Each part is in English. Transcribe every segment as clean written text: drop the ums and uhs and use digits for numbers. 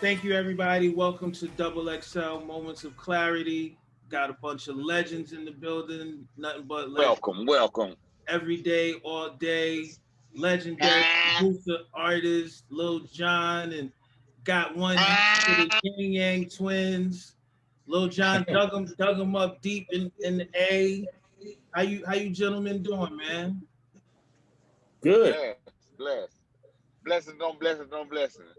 Thank you, everybody. Welcome to Double XL Moments of Clarity. Got a bunch of legends in the building. Nothing but legends. Welcome, welcome. Every day, all day. Legendary producer, artist, Lil Jon, and got one for the Yin Yang twins. Lil Jon dug him up deep in the A. How you gentlemen doing, man? Good. Bless. Blessings on blessings on blessings.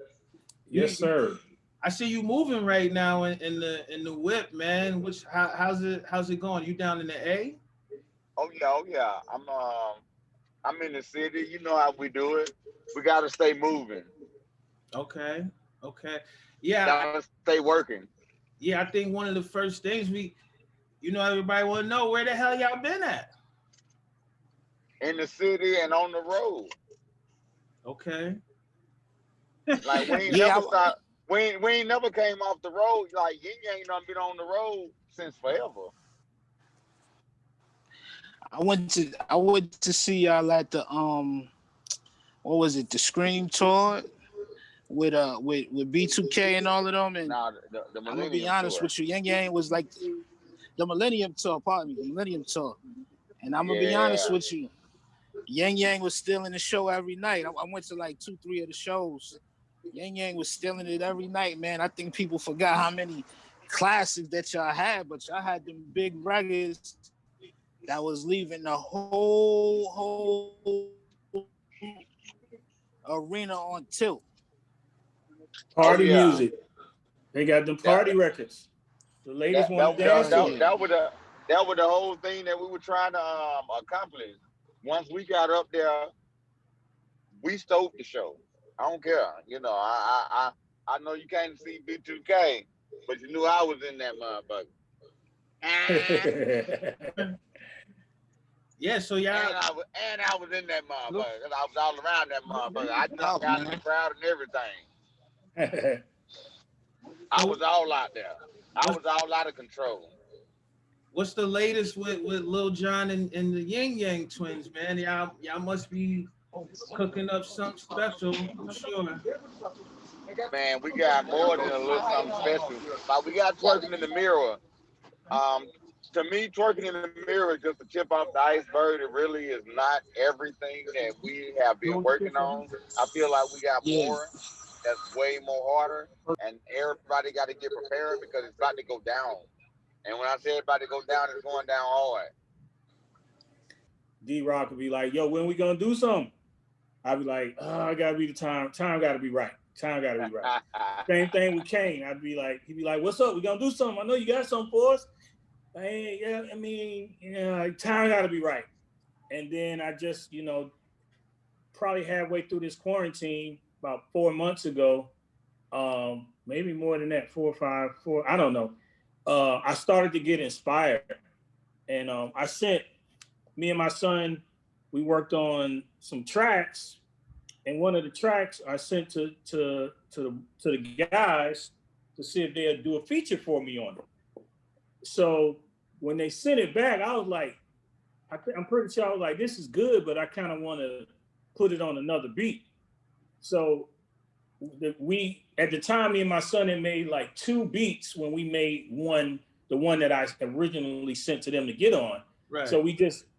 Yes, sir. I see you moving right now in the whip, man. How's it going? You down in the A? Oh yeah, oh yeah. I'm in the city. You know how we do it. We gotta stay moving. Okay, okay, yeah, Gotta stay working. yeah. I think one of the first things everybody want to know where the hell y'all been at. In the city and on the road. Okay, Like we ain't Yeah, never stop. We ain't never came off the road. Like Ying ain't done been on the road since forever. I went to see y'all at the what was it, the Scream tour with B2K and all of them. And Nah, the I'm gonna be Millennium honest Tour. with you, Yang Yang was like the Millennium Tour, pardon me, the Millennium Tour. And I'm gonna be honest Yeah. with you, Yang Yang was still in the show every night. I went to like 2, 3 of the shows. Yang Yang was still in it every night, man. I think people forgot how many classics that y'all had, but y'all had them big records that was leaving the whole arena on tilt. Oh Party yeah. music. They got them That party records. The ladies that want that to that, dance to that, it. that was the whole thing that we were trying to accomplish. Once we got up there, we stoked the show. I don't care. I know you can't see B2K, but you knew I was in that motherfucker. yeah. So y'all, And I was in that motherfucker. 'Cause I was all around that motherfucker. I jumped out in the crowd and everything. I so was all out there. I what's was all out of control. what's the latest with Lil Jon and the Yin Yang twins, man? Y'all must be cooking up something special, I'm sure. Man, we got more than a little something special. Like we got twerking in the mirror. Um, to me, twerking in the mirror is just the tip off the iceberg. It really is not everything that we have been working on. I feel like we got Yeah. more that's way more harder, and everybody got to get prepared because it's about to go down. And when I say it's about to go down, it's going down hard. D-Roc would be like, yo, when we gonna do something? I'd be like, oh, I gotta be the time. Time gotta be right. Time gotta be right. Same thing with Kane. He'd be like, what's up? We gonna do something. I know you got something for us. Hey, yeah, I mean, time gotta be right. And then I just, probably halfway through this quarantine, about 4 months ago, maybe more than that, 4 or 5, I don't know. I started to get inspired. And I sent me and my son, we worked on some tracks, and one of the tracks I sent to the guys to see if they'd do a feature for me on it. So when they sent it back, I was like, I'm pretty sure I was like, this is good, but I kind of want to put it on another beat. So we at the time, me and my son had made like 2 beats when we made the one that I originally sent to them to get on. Right. So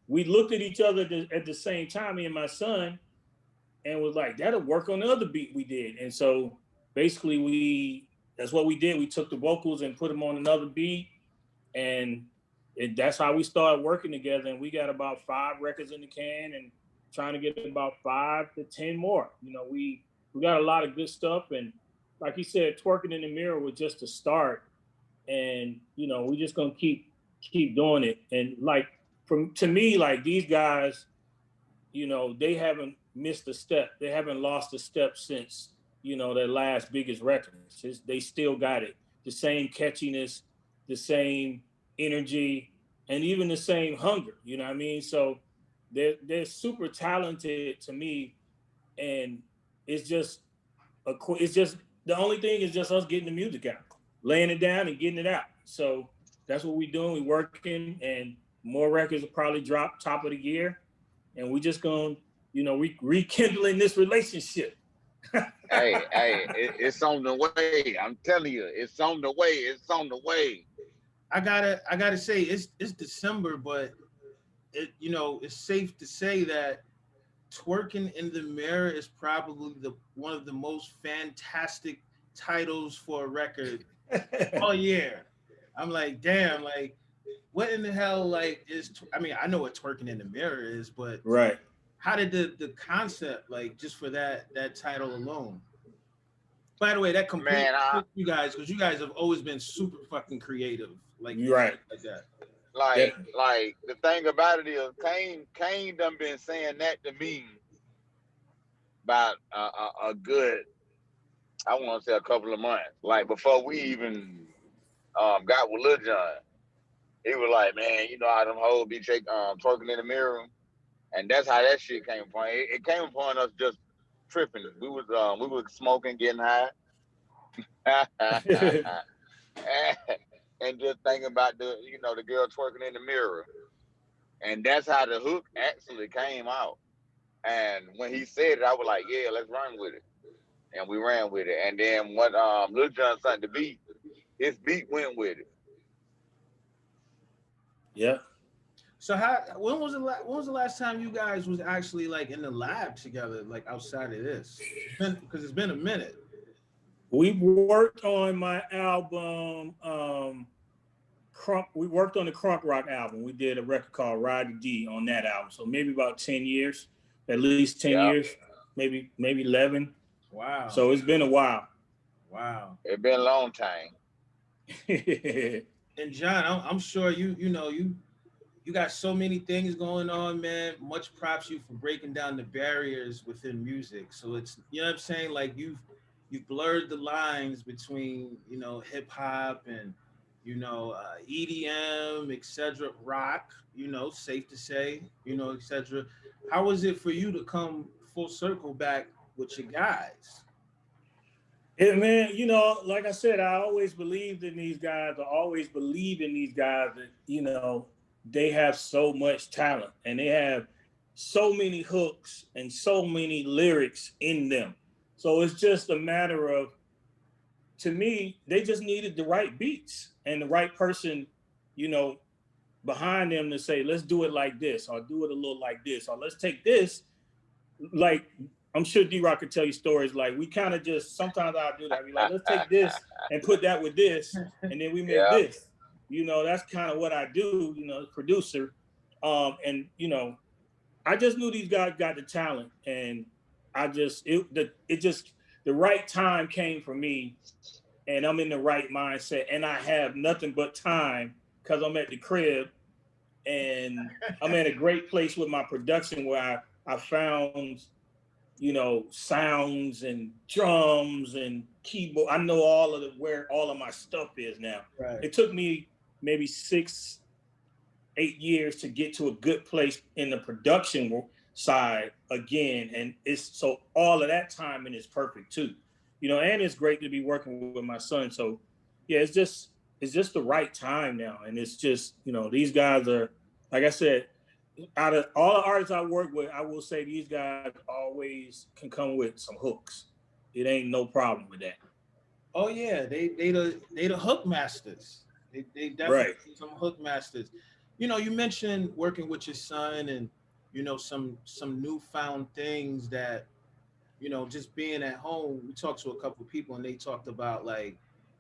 we looked at each other at the same time, me and my son, and was like, that'll work on the other beat we did. And so basically that's what we did. We took the vocals and put them on another beat, and that's how we started working together. And we got about 5 records in the can, and trying to get about 5 to 10 more. We got a lot of good stuff, and like you said, twerking in the mirror was just a start, and we just gonna keep doing it. And like to me, like these guys, they haven't missed a step. They haven't lost a step since their last biggest record. They still got it. The same catchiness, the same energy, and even the same hunger. You know what I mean? So they're super talented to me, and it's just it's just the only thing is just us getting the music out, laying it down and getting it out. So that's what we're doing. We're working, and more records will probably drop top of the year, and we just gonna, rekindling this relationship. It's on the way. I'm telling you, it's on the way. It's on the way. I gotta say it's December, but it's safe to say that twerking in the mirror is probably the one of the most fantastic titles for a record all year. I'm like, damn, like what in the hell like I mean, I know what twerking in the mirror is, but Right. how did the concept like just for that title alone? By the way, that completely Man, fits you guys because you guys have always been super fucking creative, like You're right. like that. Definitely. like the thing about it is, Kane done been saying that to me about a good, I want to say a couple of months. Like before we even got with Lil Jon, he was like, man, you know how them hoes be twerking in the mirror, and that's how that shit came upon. It came upon us just tripping. We was smoking, getting high, and just thinking about the girl twerking in the mirror, and that's how the hook actually came out. And when he said it, I was like, yeah, let's run with it, and we ran with it. And then when Lil Jon started the beat, his beat went with it. Yeah. So when was the last time you guys was actually like in the lab together, like outside of this? Because it's been a minute. We worked on my album. We worked on the Crunk Rock album. We did a record called Ride the D on that album. So maybe about 10 years, at least 10 Yeah, years, maybe 11. Wow, So it's been a while. wow. it been a long time. And John, I'm sure you got so many things going on, man. Much props you for breaking down the barriers within music. So it's what I'm saying, like you've blurred the lines between hip hop and EDM, etc., rock. Safe to say, etc. How was it for you to come full circle back with your guys? Yeah, man, like I said, I always believed in these guys. I always believe in these guys that, they have so much talent and they have so many hooks and so many lyrics in them. So it's just a matter of, to me, they just needed the right beats and the right person, you know, behind them to say, let's do it like this, or do it a little like this, or let's take this. Like, I'm sure D-Roc could tell you stories. Like, we kind of just, sometimes I'll do that. I'll be like, let's take this and put that with this, and then we make Yeah. this. That's kind of what I do, producer. And, I just knew these guys got the talent, and the right time came for me, and I'm in the right mindset, and I have nothing but time because I'm at the crib, and I'm at a great place with my production where I found, sounds and drums and keyboard. I know where all of my stuff is now. Right. It took me maybe 6-8 years to get to a good place in the production side again, and it's so all of that timing is perfect too. And it's great to be working with my son. So yeah, it's just the right time now, and it's just these guys are, like I said, out of all the artists I work with, I will say these guys always can come with some hooks. It ain't no problem with that. Oh yeah, they the hook masters. They definitely Right. some hook masters. You mentioned working with your son and some newfound things that just being at home. We talked to a couple of people and they talked about like,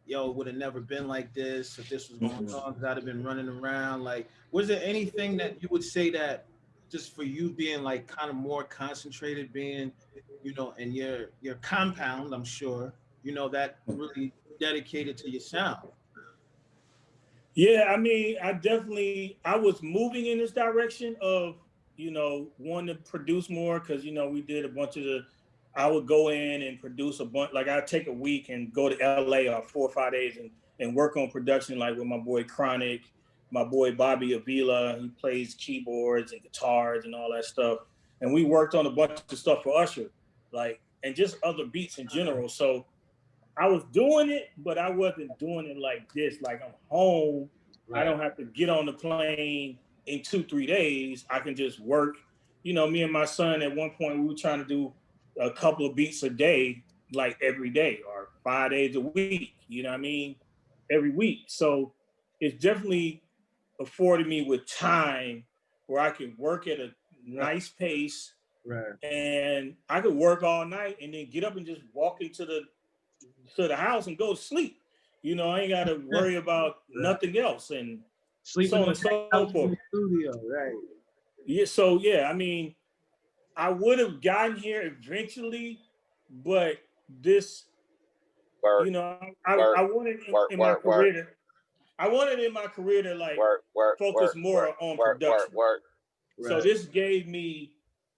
yo, it would have never been like this if this was going Mm-hmm. on because I'd have been running around. Like, was there anything that you would say that just for you being like kind of more concentrated, being in your compound, I'm sure, that really dedicated to your sound. Yeah, I mean, I was moving in this direction of, wanting to produce more because, we did a bunch of I would go in and produce a bunch, like I'd take a week and go to LA or 4 or 5 days and work on production, like with my boy Chronic, my boy Bobby Avila. He plays keyboards and guitars and all that stuff. And we worked on a bunch of stuff for Usher, like, and just other beats in general. So I was doing it, but I wasn't doing it like this. Like, I'm home. I Right. don't have to get on the plane in 2-3 days. I can just work. Me and my son at one point we were trying to do a couple of beats a day, like every day or 5 days a week. You know what I mean? Every week. So it's definitely afforded me with time where I can work at a nice pace, right, and I could work all night and then get up and just walk into the house and go to sleep. You know, I ain't got to worry about nothing else, and so sleeping on on and the so couch in forth. the studio, right? Yeah, so yeah, I mean, I would have gotten here eventually, but this, Work, you know, I work, wanted work, in my work, work, career to, I wanted in my career to like work, work, focus work, more work, on work, work, production. work. So Right. this gave me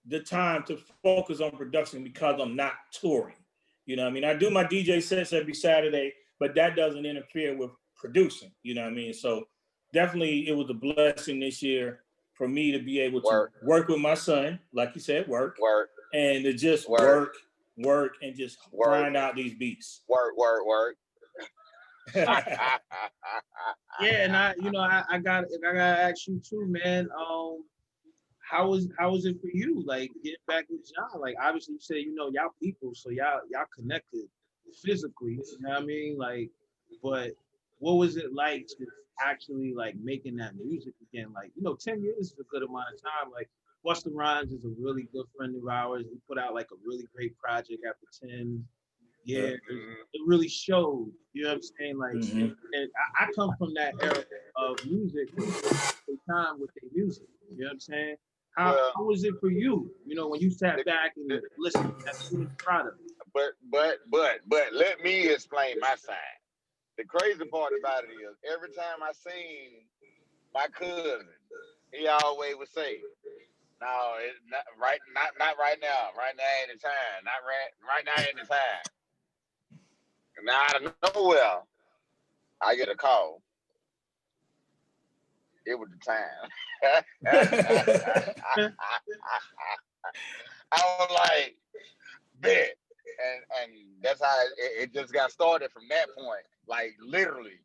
the time to focus on production because I'm not touring. You know what I mean? I do my DJ sets every Saturday, but that doesn't interfere with producing. You know what I mean? So definitely it was a blessing this year for me to be able to Work, work with my son, like you said, work, work, and to just work, work, and just work, grind out these beats. work, work, work. Yeah, and I gotta ask you too, man. How was it for you? Like getting back with John? Like obviously you said y'all people, so y'all connected physically. You know what I mean? Like, but what was it like to actually like making that music again? Like 10 years is a good amount of time. Like Busta Rhymes is a really good friend of ours. He put out like a really great project after 10 years. It really showed. You know what I'm saying? Like, Mm-hmm. and I come from that era of music where people take time with their music. You know what I'm saying? Well, How was it for you? When you sat the, back and the, listened to that finished product. but let me explain my side. The crazy part about it is every time I seen my cousin, he always would say, "No, it's not right now. Right now ain't the time. Not right now ain't the time." And now out of nowhere, I get a call. It was the time. I was like, bet. And that's how it just got started from that point. Like literally.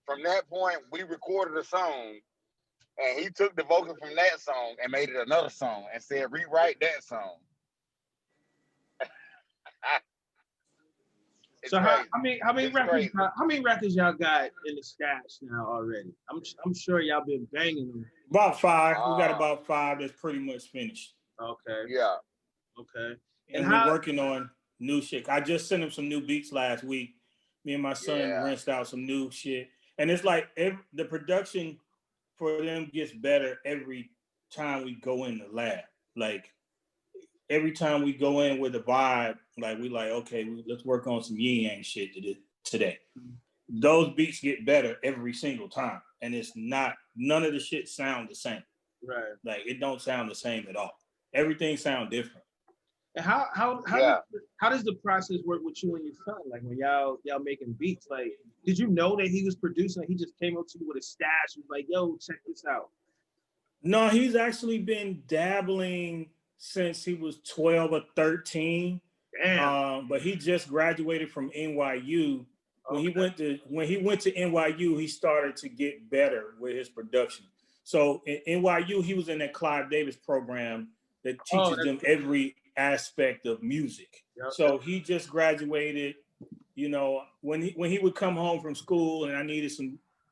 From that point, we recorded a song and he took the vocal from that song and made it another song and said, rewrite that song. It's So crazy. how many It's records crazy. how many records y'all got in the stash now already? I'm sure y'all been banging them. About 5. We got about 5 that's pretty much finished. Okay. Yeah. Okay. And And we're working on new shit. I just sent him some new beats last week. Me and my son rinsed out some new shit. And it's like the production for them gets better every time we go in the lab. Like every time we go in with a vibe, like we like, okay, let's work on some yin yang shit today. Those beats get better every single time. And it's not, none of the shit sound the same. Right. Like it don't sound the same at all. Everything sound different. And how does the process work with you and your son? Like when y'all making beats, like did you know that he was producing? He just came up to you with a stash, was like, "Yo, check this out." No, he's actually been dabbling since he was 12 or 13. Damn. But he just graduated from NYU. When he went to NYU, he started to get better with his production. So in NYU, he was in that Clive Davis program that teaches them every aspect of music. Yep. So he just graduated. When he would come home from school and I needed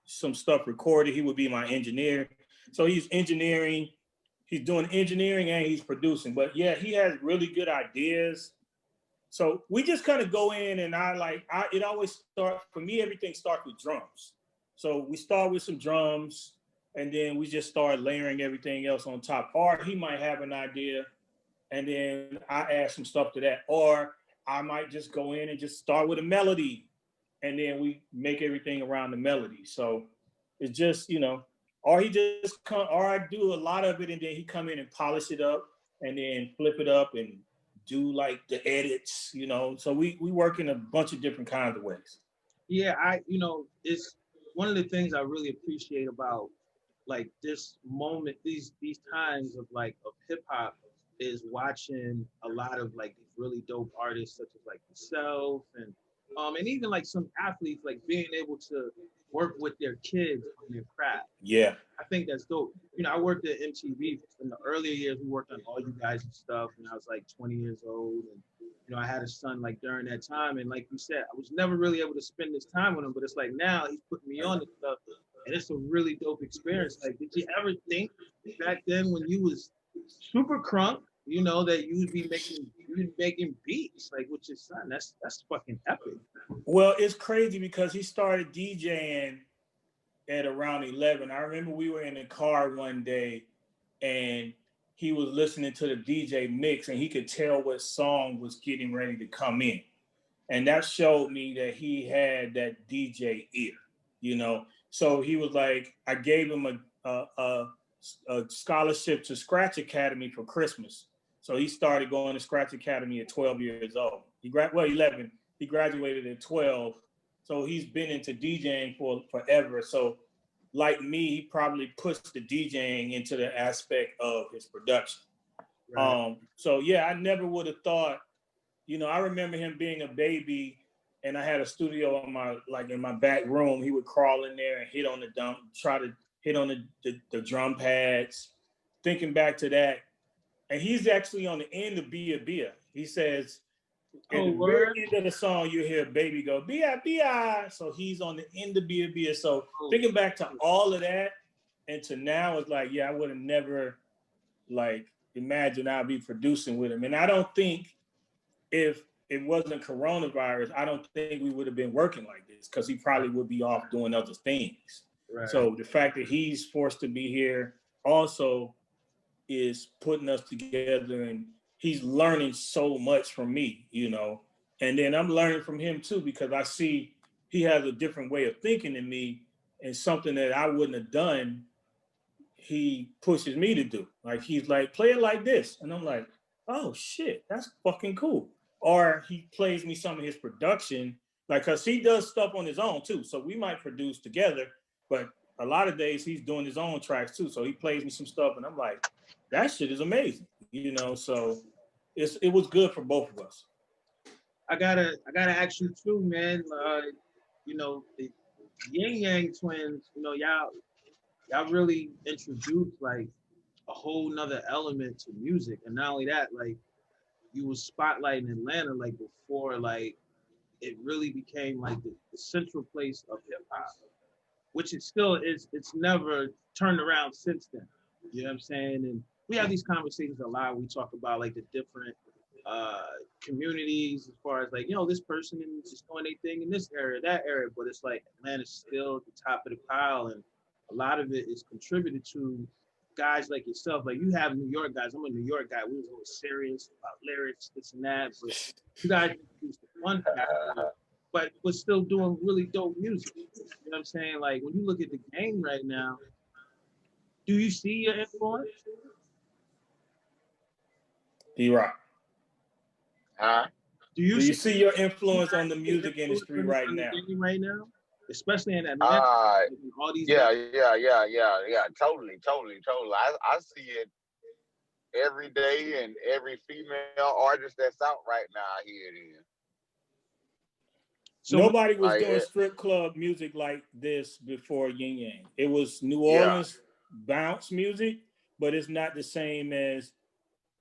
some stuff recorded, he would be my engineer. So he's engineering, he's doing engineering and he's producing. But yeah, he has really good ideas. So we just kind of go in and it always starts, for me, everything starts with drums. So we start with some drums and then we just start layering everything else on top. Or he might have an idea and then I add some stuff to that. Or I might just go in and just start with a melody and then we make everything around the melody. So it's just, or he just come, or I do a lot of it and then he come in and polish it up and then flip it up and do like the edits, So we work in a bunch of different kinds of ways. Yeah, it's one of the things I really appreciate about like this moment, these times of hip hop is watching a lot of like these really dope artists such as like yourself and even like some athletes like being able to work with their kids on their craft. Yeah. I think that's dope. You know, I worked at MTV in the earlier years. We worked on All You Guys and stuff, and I was like 20 years old, and you know, I had a son like during that time, and like you said, I was never really able to spend this time with him. But it's like now he's putting me on this stuff, and it's a really dope experience. Like, did you ever think back then when you was super crunk, you know, that you'd be making beats like with your son? That's fucking epic. Well, it's crazy because he started DJing at around 11. I remember we were in the car one day and he was listening to the DJ mix and he could tell what song was getting ready to come in. And that showed me that he had that DJ ear, you know. So he was like, I gave him a scholarship to Scratch Academy for Christmas. So he started going to Scratch Academy at 12 years old. 11. He graduated at 12. So he's been into DJing for forever. So like me, he probably pushed the DJing into the aspect of his production. Right. So yeah, I never would have thought, you know, I remember him being a baby and I had a studio in my back room. He would crawl in there and try to hit on the drum pads. Thinking back to that, and he's actually on the end of Bia Bia. He says, at the very end of the song, you hear Baby go, Bia Bia. So he's on the end of Bia Bia. So thinking back to all of that and to now, it's like, yeah, I would have never like imagined I'd be producing with him. And I don't think if it wasn't coronavirus, I don't think we would have been working like this because he probably would be off doing other things. Right. So the fact that he's forced to be here also is putting us together, and he's learning so much from me, you know. And then I'm learning from him too because I see he has a different way of thinking than me, and something that I wouldn't have done, he pushes me to do. Like he's like, play it like this. And I'm like, oh shit, that's fucking cool. Or he plays me some of his production, like, cause he does stuff on his own too. So we might produce together, but a lot of days he's doing his own tracks too. So he plays me some stuff and I'm like, that shit is amazing, you know? So it was good for both of us. I gotta ask you too, man. You know, the Yin Yang twins, you know, y'all really introduced like a whole nother element to music. And not only that, like you was spotlighting Atlanta like before like it really became like the central place of hip hop, which it still is. It's never turned around since then. You know what I'm saying? And we have these conversations a lot. We talk about like the different communities as far as like, you know, this person is just doing their thing in this area, that area, but it's like Atlanta's still at the top of the pile, and a lot of it is contributed to guys like yourself. Like you have New York guys. I'm a New York guy. We was always serious about lyrics, this and that, but you guys introduced the fun factor, but we're still doing really dope music. You know what I'm saying? Like when you look at the game right now, do you see your influence? D-Roc. Huh? Do you see your influence on the music industry right now? Right now, especially in Atlanta, all these. Yeah. Totally. I see it every day, and every female artist that's out right now, here it is. So nobody was doing strip club music like this before Yin Yang. It was New Orleans bounce music, but it's not the same as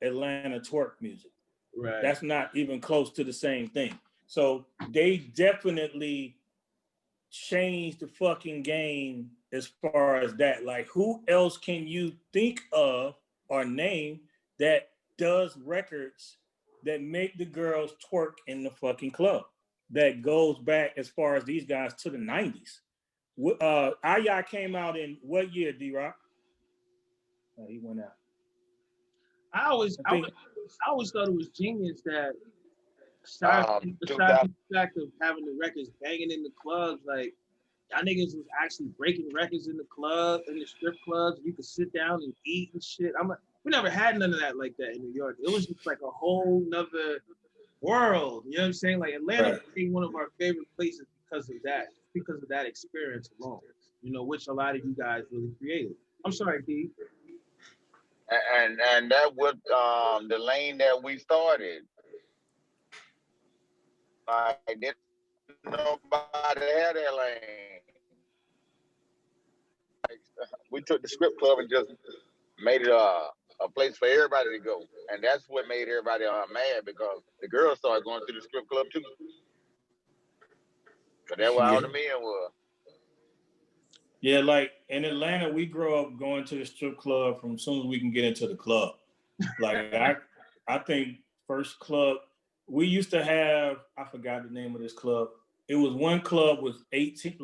Atlanta twerk music. Right. That's not even close to the same thing. So they definitely changed the fucking game as far as that. Like, who else can you think of or name that does records that make the girls twerk in the fucking club? That goes back as far as these guys to the 90s. Aya came out in what year, D-Roc? Oh, he went out. I always thought it was genius that aside from the fact of having the records banging in the clubs, like y'all niggas was actually breaking records in the club, in the strip clubs. You could sit down and eat and shit. We never had none of that like that in New York. It was just like a whole nother world. You know what I'm saying? Like Atlanta became one of our favorite places because of that experience alone. You know, which a lot of you guys really created. I'm sorry, D. And that was the lane that we started. Like didn't nobody had that lane. we took the strip club and just made it a place for everybody to go, and that's what made everybody mad because the girls started going to the strip club too. Cause that's where all the men were. Yeah, like in Atlanta, we grow up going to the strip club from as soon as we can get into the club. Like I think first club we used to have, I forgot the name of this club. It was one club with 18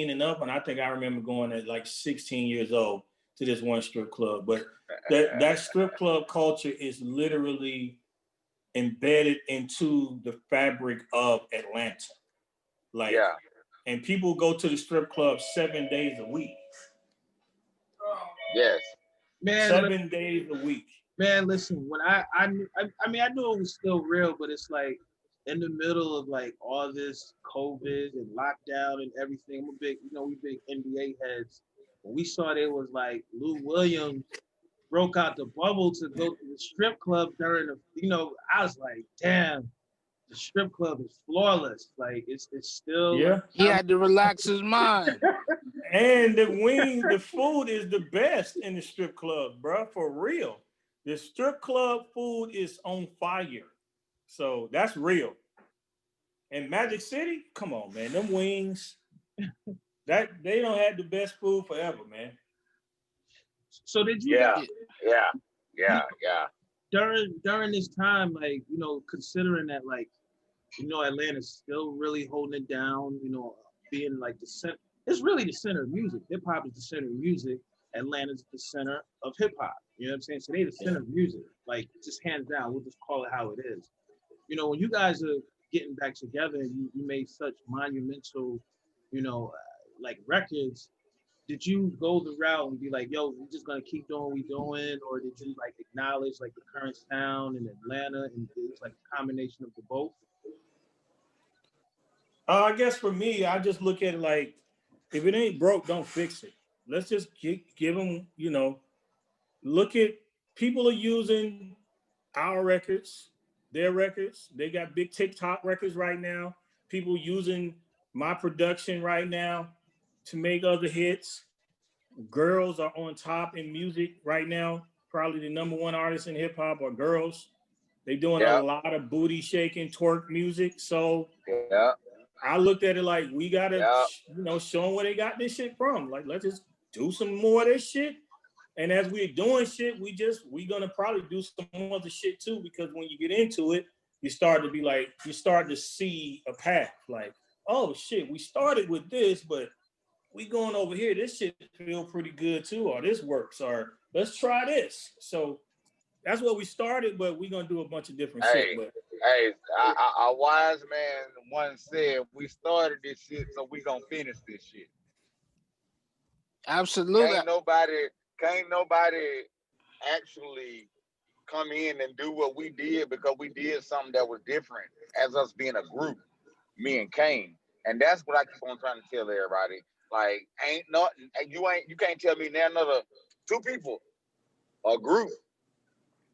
and up, and I think I remember going at like 16 years old to this one strip club. But that strip club culture is literally embedded into the fabric of Atlanta. Like, and people go to the strip club 7 days a week. Yes, man. 7 days a week. Man, listen. When I mean, I knew it was still real, but it's like in the middle of like all this COVID and lockdown and everything. I'm a big, we big NBA heads. When we saw there was like Lou Williams broke out the bubble to go to the strip club during the, I was like, damn, the strip club is flawless. Like it's still. Yeah. He had to relax his mind. And the food is the best in the strip club, bro, for real. The strip club food is on fire. So that's real. And Magic City, come on, man. Them wings, that they don't have the best food forever, man. So did you Yeah. During this time, like, considering that, like, Atlanta's still really holding it down, being like the center. It's really the center of music. Hip hop is the center of music. Atlanta's the center of hip hop. You know what I'm saying? So they the center of music. Like, just hands down, we'll just call it how it is. When you guys are getting back together and you made such monumental, like records, did you go the route and be like, yo, we're just gonna keep doing what we're doing? Or did you like acknowledge like the current sound in Atlanta and it's like a combination of the both? I guess for me, I just look at it like, if it ain't broke, don't fix it. Let's just give them, look at, people are using our records, their records. They got big TikTok records right now. People using my production right now to make other hits. Girls are on top in music right now. Probably the number one artist in hip hop are girls. They doing a lot of booty shaking, twerk music. So I looked at it like, we gotta, show them where they got this shit from. Like, let's just do some more of this shit. And as we're doing shit, we gonna probably do some other shit too, because when you get into it, you start to see a path. Like, oh shit, we started with this, but we going over here. This shit feel pretty good too, or this works, or let's try this. So that's what we started, but we're gonna do a bunch of different shit. But a wise man once said, we started this shit, so we gonna finish this shit. Absolutely. Can't nobody actually come in and do what we did because we did something that was different as us being a group, me and Kane. And that's what I keep on trying to tell everybody. Like, you can't tell me now another two people, a group.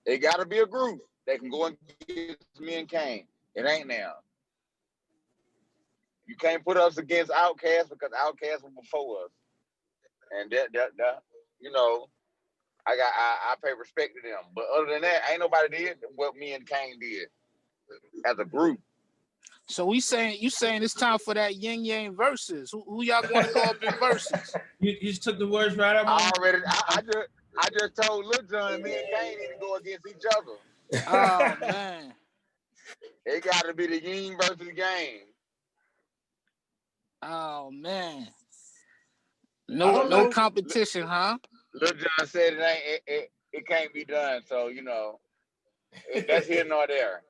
It gotta be a group that can go against me and Kane. It ain't now. You can't put us against Outkast because Outkast was before us. And that I pay respect to them. But other than that, ain't nobody did what me and Kane did as a group. So you saying it's time for that Yin Yang versus? Who y'all want to go up in versus? You just took the words right out. I just told Lil Jon, me and Kane need to go against each other. Oh man. It gotta be the Yin versus Yang. Oh man. No competition, huh? Lil Jon said it can't be done, so that's here nor there.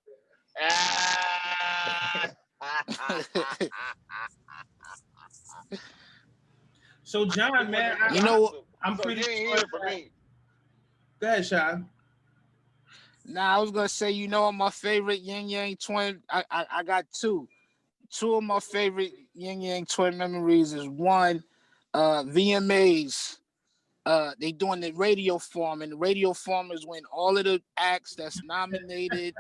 So John, man, I'm pretty sure for me. Go ahead, Sean. Nah, I was gonna say, my favorite Yin Yang twin. I got two. Two of my favorite Yin Yang twin memories is one, VMAs. They doing the radio form, and the radio form is when all of the acts that's nominated,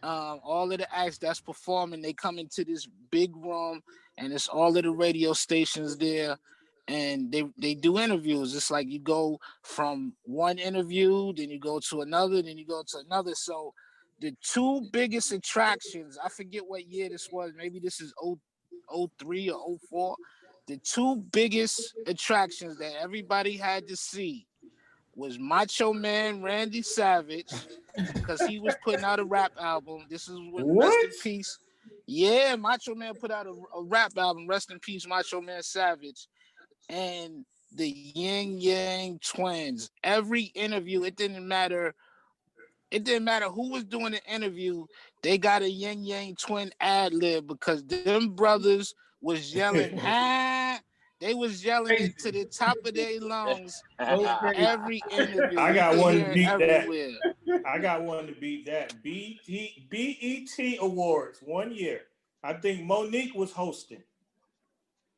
all of the acts that's performing, they come into this big room, and it's all of the radio stations there, and they do interviews. It's like you go from one interview, then you go to another, then you go to another. So the two biggest attractions, I forget what year this was, maybe this is 03 or 04. The two biggest attractions that everybody had to see was Macho Man Randy Savage, because he was putting out a rap album. This is when Rest in Peace. Yeah, Macho Man put out a rap album, Rest in Peace, Macho Man Savage. And the Yin Yang Twins. Every interview, it didn't matter who was doing the interview, they got a Yin Yang Twin ad lib, because them brothers was yelling, ah. They was yelling it to the top of their lungs in every interview. I got one to beat everywhere. that. I got one to beat that. BET Awards 1 year. I think Monique was hosting.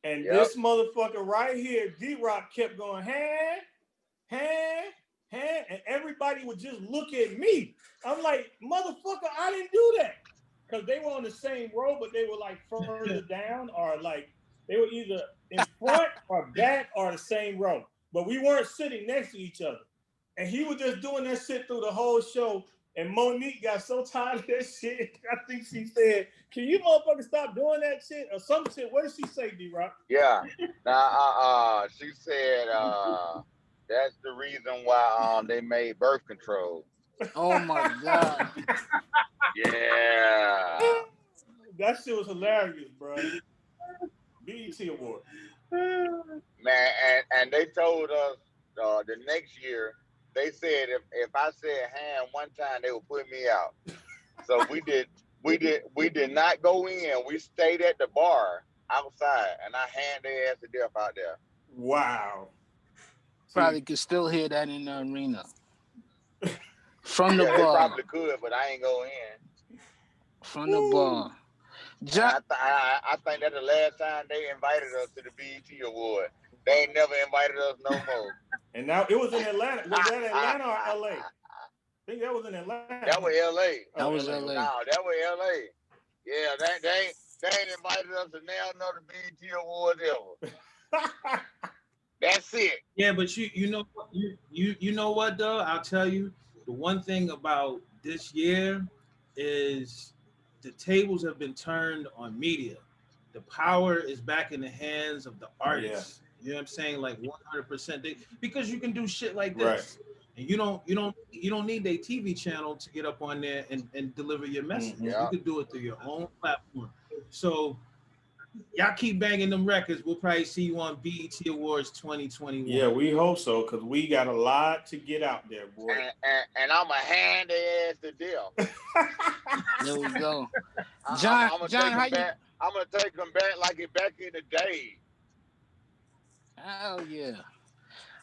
And this motherfucker right here, D-Roc, kept going, hand, and everybody would just look at me. I'm like, motherfucker, I didn't do that. Because they were on the same row, but they were like further down, or like they were either in front or back or the same row. But we weren't sitting next to each other. And he was just doing that shit through the whole show. And Monique got so tired of that shit. I think she said, can you motherfuckers stop doing that shit? Or some shit. What did she say, D-Roc? Yeah. She said that's the reason why they made birth control. Oh my God. Yeah. That shit was hilarious, bro. BET Award. Man, and they told us the next year, they said if I said hand one time, they would put me out. So we did not go in. We stayed at the bar outside, and I hand their ass to death out there. Wow. Probably could still hear that in the arena. From the bar. They probably could, but I ain't go in. From the bar. I think that's the last time they invited us to the BET Award. They ain't never invited us no more. And now it was in Atlanta. Was that Atlanta or LA? I think that was in Atlanta. That was LA. That was LA. No, that was LA. Yeah, they ain't invited us to now another BET Award ever. That's it. Yeah, but you know what though? I'll tell you, the one thing about this year is the tables have been turned on media. The power is back in the hands of the artists. Yeah. You know what I'm saying? Like 100%. Because you can do shit like this. Right. And you don't need a TV channel to get up on there and deliver your message. Mm-hmm. Yeah. You can do it through your own platform. So y'all keep banging them records. We'll probably see you on BET Awards 2021. Yeah, we hope so, because we got a lot to get out there, boy. And I'm a hand their ass to death. There we go. John, I'm gonna take them back like it back in the day. Hell yeah.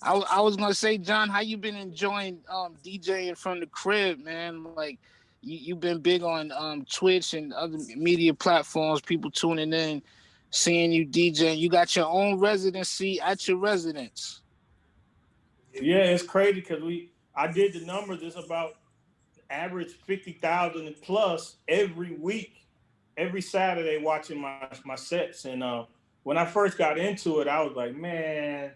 I was gonna say, John, how you been enjoying DJing from the crib, man? Like you've been big on Twitch and other media platforms, people tuning in, seeing you DJing. You got your own residency at your residence. Yeah, it's crazy because I did the numbers. It's about average 50,000 plus every week, every Saturday watching my sets. And when I first got into it, I was like, man,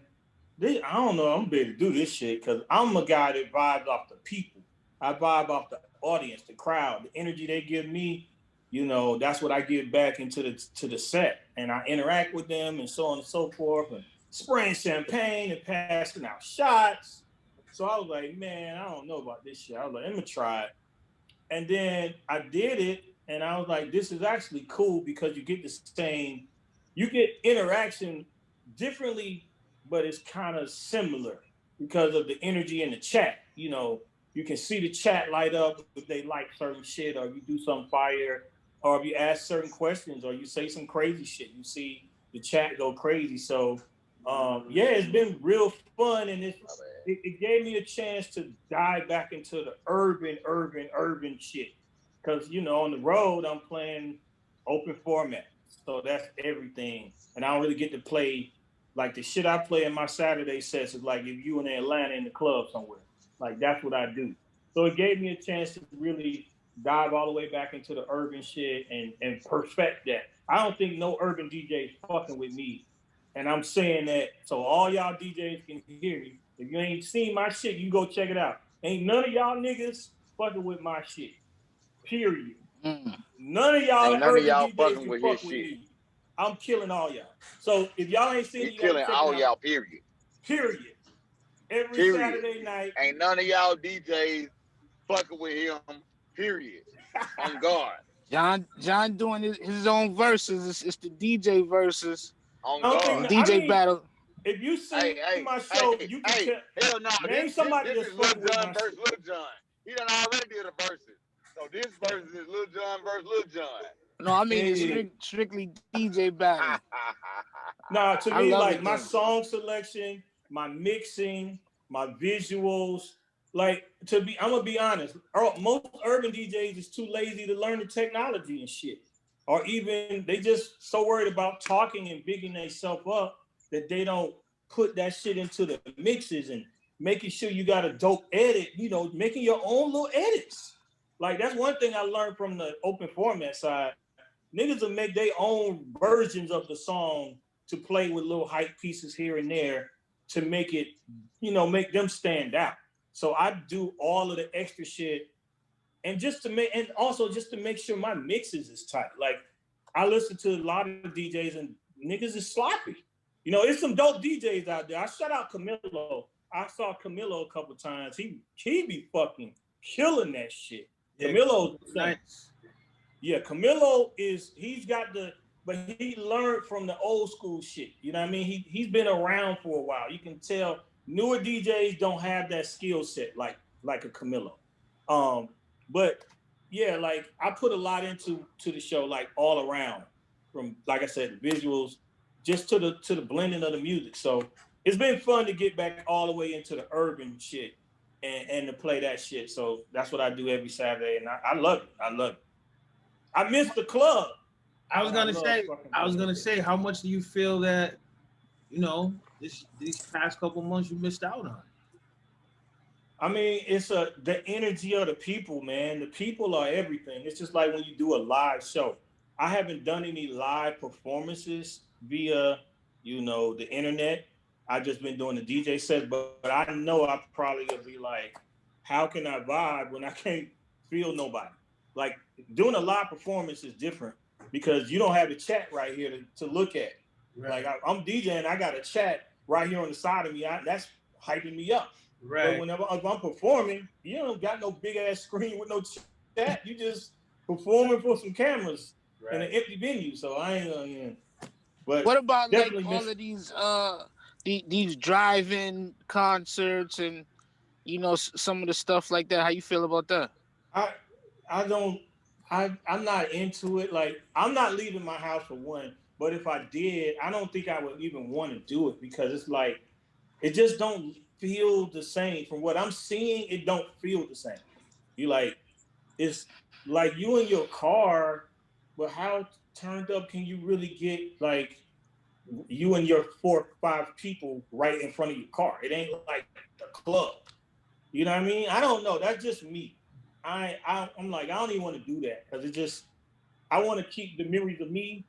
I don't know, I'm able to do this shit because I'm a guy that vibes off the people. I vibe off the audience, the crowd, the energy they give me. You know, that's what I give back into the set, and I interact with them and so on and so forth, and spraying champagne and passing out shots. So I was like, man, I don't know about this shit. I was like, let me try it. And then I did it, and I was like, this is actually cool because you get you get interaction differently, but it's kind of similar because of the energy in the chat. You know, you can see the chat light up if they like certain shit, or you do some fire, or if you ask certain questions, or you say some crazy shit, you see the chat go crazy. So, yeah, it's been real fun, and it gave me a chance to dive back into the urban shit. Because, you know, on the road, I'm playing open format. So that's everything. And I don't really get to play, like the shit I play in my Saturday sets is like if you in Atlanta in the club somewhere. Like that's what I do. So it gave me a chance to really dive all the way back into the urban shit and perfect that. I don't think no urban DJ is fucking with me And I'm saying that so all y'all DJs can hear me. If you ain't seen my shit, you go check it out. Ain't none of y'all niggas fucking with my shit. Period. None of y'all urban DJs can fuck with me. I'm killing all y'all. So if y'all ain't seen it, you gotta check all it out. y'all, period. Period. Every Saturday night. Ain't none of y'all DJs fucking with him. Period. On God. John doing his own verses. It's the DJ verses. On God. DJ battle. If you see my show, you can tell. Hell no. Name somebody this that's is Lil fucking with Jon my versus shit. Lil Jon. He done already did a verses. So this versus is Lil Jon versus Lil Jon. No, I mean it's strictly DJ battle. Nah, to me, like my song selection, my mixing, my visuals, like I'm gonna be honest. Most urban DJs is too lazy to learn the technology and shit, or even they just so worried about talking and bigging themselves up that they don't put that shit into the mixes and making sure you got a dope edit. You know, making your own little edits. Like that's one thing I learned from the open format side. Niggas will make their own versions of the song to play with little hype pieces here and there to make it, make them stand out. So I do all of the extra shit and also just to make sure my mixes is tight. Like I listen to a lot of DJs and niggas is sloppy. It's some dope DJs out there. I shout out Camilo. I saw Camilo a couple times. He be fucking killing that shit. Yeah, Camilo's nice. Yeah, Camilo but he learned from the old school shit. You know what I mean? He's been around for a while. You can tell newer DJs don't have that skill set like a Camilo. But yeah, like I put a lot into the show, like all around, from like I said, the visuals, just to the blending of the music. So it's been fun to get back all the way into the urban shit and to play that shit. So that's what I do every Saturday, and I love it. I love it. I missed the club. I was gonna say, how much do you feel that, these past couple months you missed out on? I mean, it's the energy of the people, man. The people are everything. It's just like when you do a live show. I haven't done any live performances via, the internet. I've just been doing the DJ sets, but I know I probably will be like, how can I vibe when I can't feel nobody? Like doing a live performance is different because you don't have the chat right here to look at. Right. Like I'm DJing, I got a chat right here on the side of me. That's hyping me up. Right. But whenever if I'm performing, you don't got no big ass screen with no chat. You just performing for some cameras in an empty venue. So I ain't gonna. But what about like all of these drive-in concerts and some of the stuff like that? How you feel about that? I'm not into it. Like I'm not leaving my house for one. But if I did, I don't think I would even want to do it because it's like it just don't feel the same. From what I'm seeing, it don't feel the same. It's like you in your car, but how turned up can you really get like you and your 4 or 5 people right in front of your car? It ain't like the club. You know what I mean? I don't know. That's just me. I'm like, I don't even want to do that because I want to keep the memories of me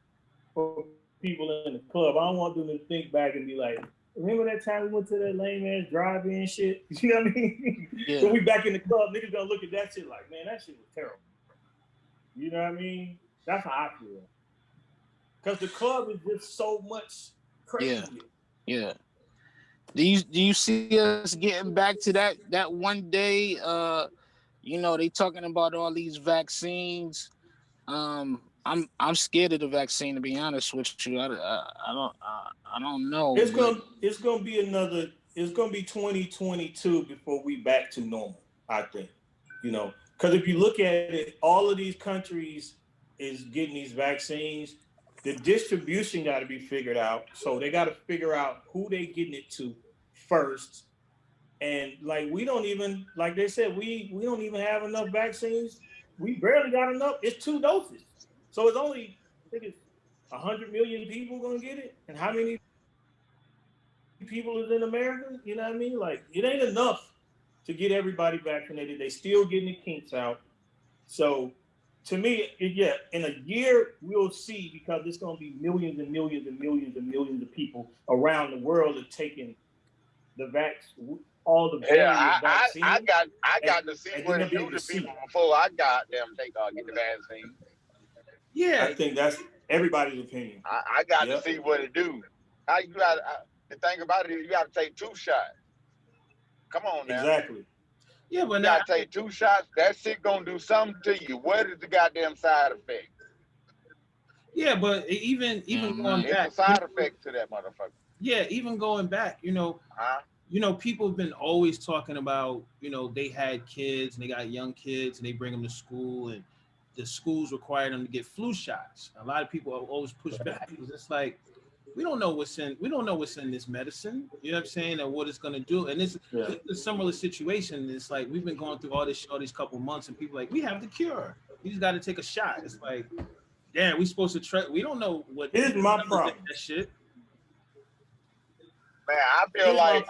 for people in the club. I don't want them to think back and be like, remember that time we went to that lame ass drive-in shit? You know what I mean? Yeah. So we back in the club, niggas gonna look at that shit like, man, that shit was terrible. You know what I mean? That's how I feel. Because the club is just so much crazier. Yeah. Do you see us getting back to that one day? They talking about all these vaccines. I'm scared of the vaccine, to be honest with you. I don't know. It's gonna be 2022 before we back to normal. I think, because if you look at it, all of these countries is getting these vaccines. The distribution got to be figured out. So they got to figure out who they getting it to first. And like we don't even, like they said, we don't even have enough vaccines. We barely got enough. It's 2 doses. So it's only, I think it's 100 million people gonna get it. And how many people is in America? You know what I mean? Like it ain't enough to get everybody vaccinated. They still getting the kinks out. So to me, yeah, in a year we'll see, because there's going to be millions and millions and millions and millions of people around the world are taking all the Yeah, various vaccines. I got to see what it do to people before I got them get the vaccine. Yeah, I think that's everybody's opinion. I got to see what it do. How you got the thing about it is you got to take 2 shots. Come on now. Exactly. Yeah, but you got to take 2 shots. That shit gonna do something to you. What is the goddamn side effect? Yeah, but even going back, it's a side effect to that motherfucker. Yeah, even going back, people have been always talking about, they had kids and they got young kids and they bring them to school and the schools require them to get flu shots. A lot of people always push back because it's like, we don't know what's in this medicine. You know what I'm saying? And what it's going to do. And this is a similar situation. It's like, we've been going through all these couple months and people like, we have the cure. You just got to take a shot. It's like, damn, we supposed to try. We don't know what. Here's my problem. That shit. Man, I feel like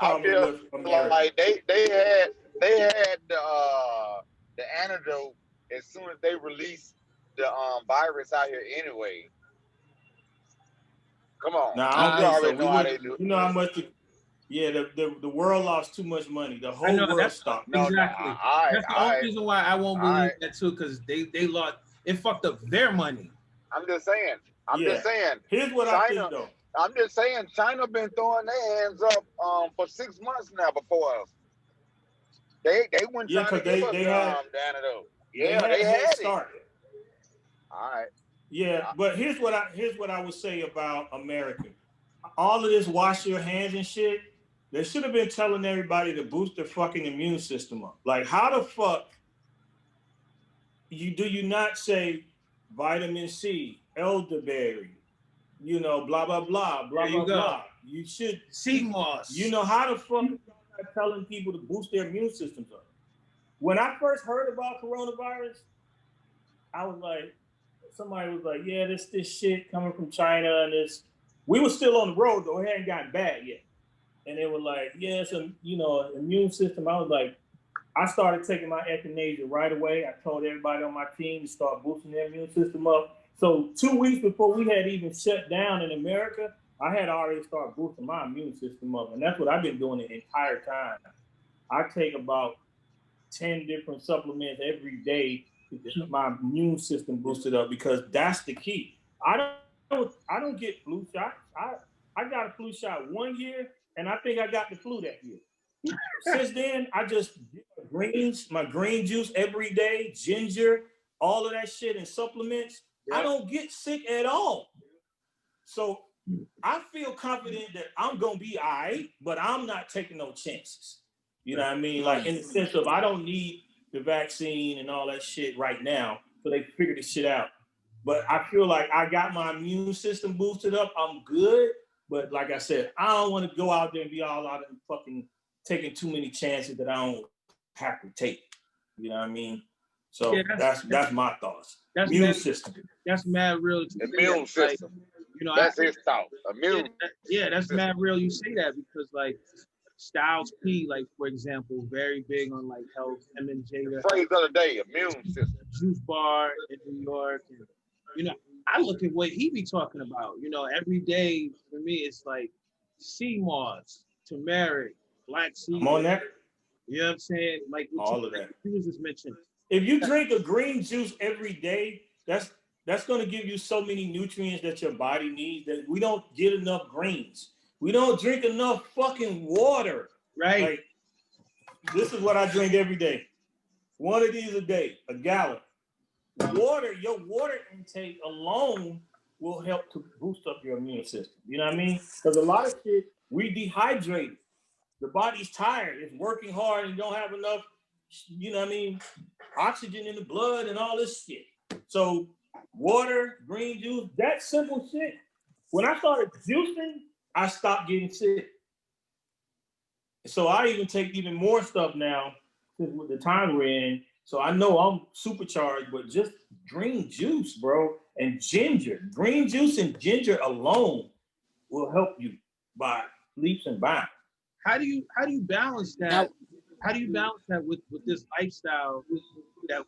they had the antidote as soon as they released the virus out here anyway. Come on. Now, I don't think so. Know how they do. You know how much the world lost too much money. The whole world stopped. Exactly. That's the only reason why I won't believe that too, because they lost. It fucked up their money. I'm just saying. Just saying. Here's what I think though. I'm just saying, China been throwing their hands up for 6 months now before us. They went trying to give us the antidote. Yeah, they had it. All right. Yeah, but here's what I would say about America. All of this wash your hands and shit, they should have been telling everybody to boost their fucking immune system up. Like, how the fuck do you not say vitamin C, elderberry, blah, blah, blah, blah, blah, blah. You should sea moss. How the fuck are you not telling people to boost their immune systems up? When I first heard about coronavirus, I was like, somebody was like, yeah, this shit coming from China and this. We were still on the road though, it hadn't gotten bad yet. And they were like, yeah, it's an immune system. I was like, I started taking my echinacea right away. I told everybody on my team to start boosting their immune system up. So 2 weeks before we had even shut down in America, I had already started boosting my immune system up. And that's what I've been doing the entire time. I take about 10 different supplements every day to keep my immune system boosted up, because that's the key. I don't get flu shots. I got a flu shot 1 year, and I think I got the flu that year. Since then, I just get my green juice every day, ginger, all of that shit, and supplements. I don't get sick at all. So I feel confident that I'm going to be all right, but I'm not taking no chances. You know what I mean? Like, in the sense of, I don't need the vaccine and all that shit right now, so they figure this shit out. But I feel like I got my immune system boosted up. I'm good. But like I said, I don't want to go out there and be all out and fucking taking too many chances that I don't have to take. You know what I mean? So that's my thoughts. That's immune system. That's mad real. Immune system. Like, that's his thought. Immune. Yeah, that's mad real. You say that because like Styles P, like for example, very big on like health. Jada. Phrase of the day: immune system. Juice bar in New York, and I look at what he be talking about. Every day for me, it's like sea moss, turmeric, black seed. I'm on that. You know what I'm saying? Like all of that. You just mentioned. If you drink a green juice every day, that's going to give you so many nutrients that your body needs that we don't get enough greens. We don't drink enough fucking water. Right. Like, this is what I drink every day. 1 of these a day, a gallon. Water, your water intake alone will help to boost up your immune system. You know what I mean? Because a lot of shit, we dehydrate. The body's tired. It's working hard and don't have enough, oxygen in the blood and all this shit. So water, green juice, that simple shit. When I started juicing, I stopped getting sick. So I even take even more stuff now since with the time we're in. So I know I'm supercharged, but just green juice, bro, and ginger. Green juice and ginger alone will help you by leaps and bounds. How do you balance that? How do you balance that with this lifestyle that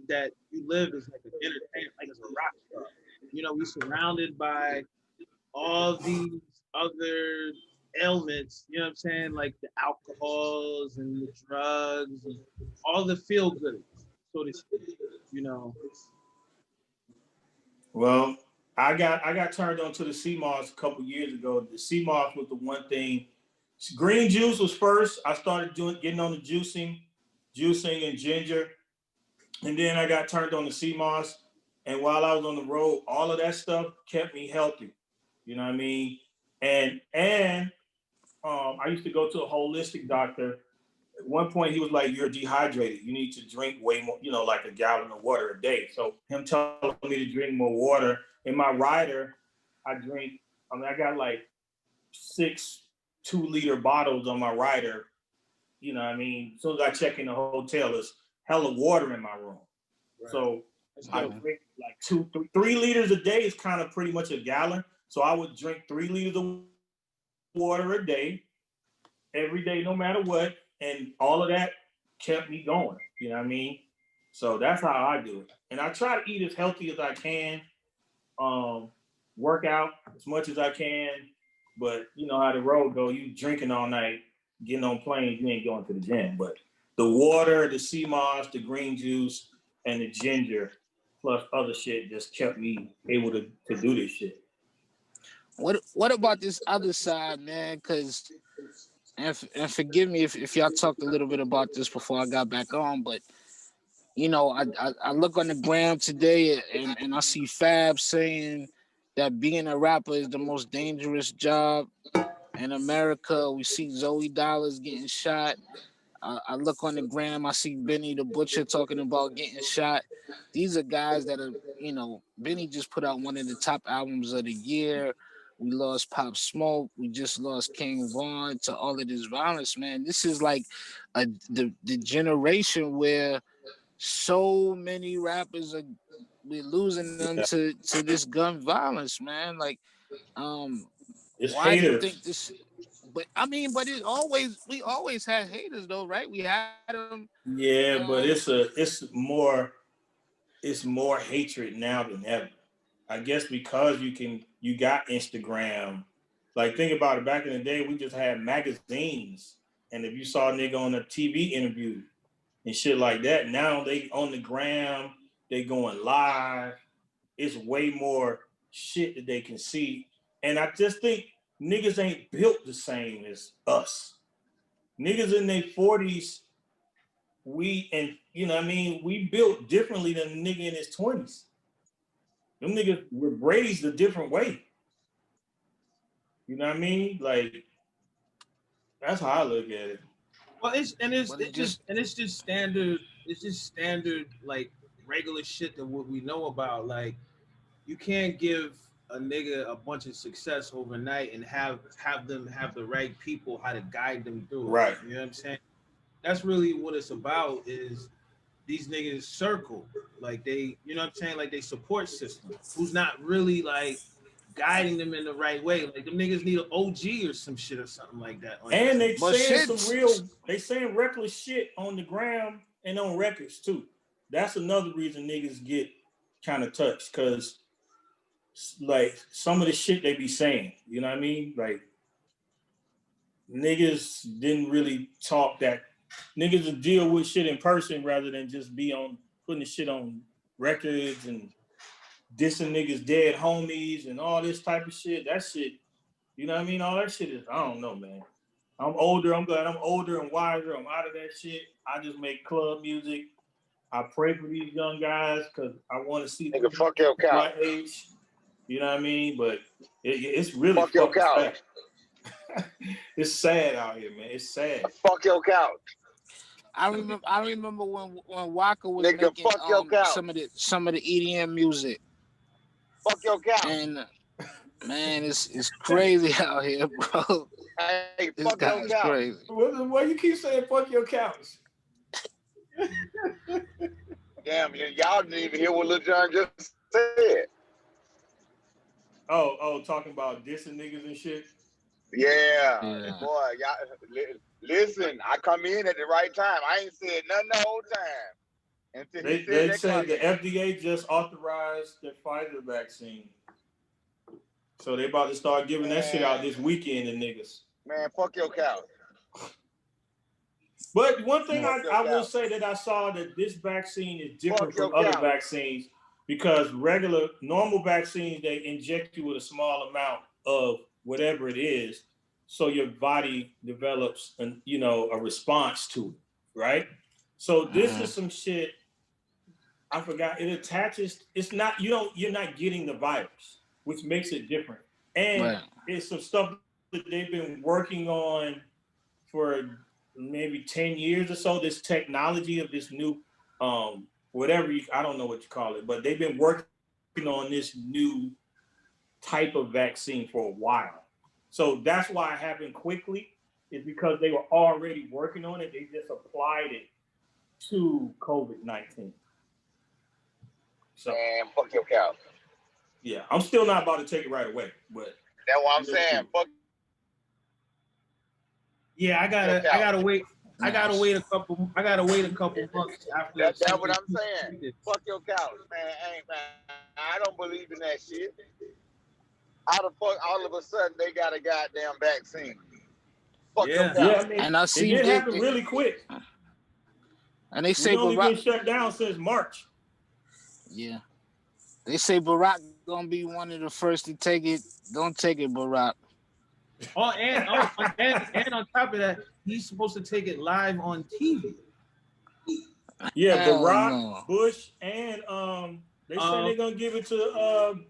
that you live as like an entertainer, like as a rock star. We surrounded by all these other ailments, you know what I'm saying? Like the alcohols and the drugs and all the feel good, so to speak. Well, I got turned on to the sea moss a couple years ago. The sea moss was the one thing. Green juice was first. I started getting on the juicing and ginger, and then I got turned on to sea moss. And while I was on the road, all of that stuff kept me healthy. You know what I mean? And I used to go to a holistic doctor. At one point, he was like, "You're dehydrated. You need to drink way more, like a gallon of water a day." So him telling me to drink more water. In my rider, I drink. I got like 6 2-liter bottles on my rider. You know what I mean? As soon as I check in the hotel, there's hella water in my room. Right. So I drink like 3 liters a day is kind of pretty much a gallon. So I would drink 3 liters of water a day, every day, no matter what. And all of that kept me going. You know what I mean? So that's how I do it. And I try to eat as healthy as I can, work out as much as I can. But you know how the road go. You drinking all night, getting on planes, you ain't going to the gym. But the water, the sea moss, the green juice, and the ginger, plus other shit, just kept me able to do this shit. What about this other side, man? Because and forgive me if y'all talked a little bit about this before I got back on, but I look on the gram today and I see Fab saying that being a rapper is the most dangerous job in America. We see Zoe Dollars getting shot. I look on the gram, I see Benny the Butcher talking about getting shot. These are guys that are, Benny just put out one of the top albums of the year. We lost Pop Smoke. We just lost King Von to all of this violence, man. This is like the generation where so many rappers we're losing them to this gun violence, man. Like, it's why haters. do you think this? But we always had haters though, right? We had them. Yeah, but it's more hatred now than ever. I guess because you got Instagram. Like, think about it. Back in the day, we just had magazines, and if you saw a nigga on a TV interview and shit like that, now they on the gram, they going live. It's way more shit that they can see, and I just think niggas ain't built the same as us. Niggas in their 40s, we built differently than a nigga in his 20s. Them niggas were raised a different way. You know what I mean? Like, that's how I look at it. Well, it's just standard. It's just standard, like regular shit that what we know about. Like, you can't give a nigga a bunch of success overnight and have them have the right people how to guide them through it. Right. You know what I'm saying? That's really what it's about. Is these niggas circle, like they, you know what I'm saying, like they support system, who's not really like guiding them in the right way. Like them niggas need an OG or some shit or something like that. And they saying reckless shit on the gram and on records too. That's another reason niggas get kind of touched, because like some of the shit they be saying, you know what I mean? Like, niggas didn't really talk that. Niggas would deal with shit in person rather than just be on putting the shit on records and dissing niggas dead homies and all this type of shit. That shit, you know what I mean? All that shit is, I don't know, man. I'm older. I'm glad I'm older and wiser. I'm out of that shit. I just make club music. I pray for these young guys because I want to see them fuck your couch. My age. You know what I mean? But it's really fuck your couch. It's sad out here, man. It's sad. Fuck your couch. I remember when Waka was making some of the EDM music. Fuck your couch. And man, it's crazy out here, bro. Hey, fuck your couch. Crazy. Why you keep saying fuck your couch? Damn, y'all didn't even hear what Lil Jon just said. Oh, talking about dissing niggas and shit. Yeah. Boy, y'all listen. I come in at the right time. I ain't said nothing the whole time. until he They said say that. the FDA just authorized the Pfizer vaccine. So they about to start giving that shit out this weekend to niggas. Man, fuck your cow. But one thing I will say that I saw that this vaccine is different from other vaccines because normal vaccines, they inject you with a small amount of whatever it is. So your body develops a response to it, right? So this is some shit. I forgot. It attaches. It's not. You're not getting the virus, which makes it different. And it's some stuff that they've been working on for maybe 10 years or so. This technology of this new, I don't know what you call it, but they've been working on this new type of vaccine for a while. So that's why it happened quickly. Is because they were already working on it. They just applied it to COVID-19. So, man, fuck your cow. Yeah, I'm still not about to take it right away, but that's what I'm saying. Fuck. Yeah, I gotta wait. I gotta wait a couple months after. That's what I'm saying. Fuck your couch, man. I don't believe in that shit. How the fuck all of a sudden they got a goddamn vaccine? Fuck your couch. Yeah, I mean, and I see it did happen really quick. And they say only been shut down since March. Yeah, they say Barack gonna be one of the first to take it. Don't take it, Barack. And on top of that, he's supposed to take it live on TV. Yeah, Barack, Bush, and they say they're gonna give it to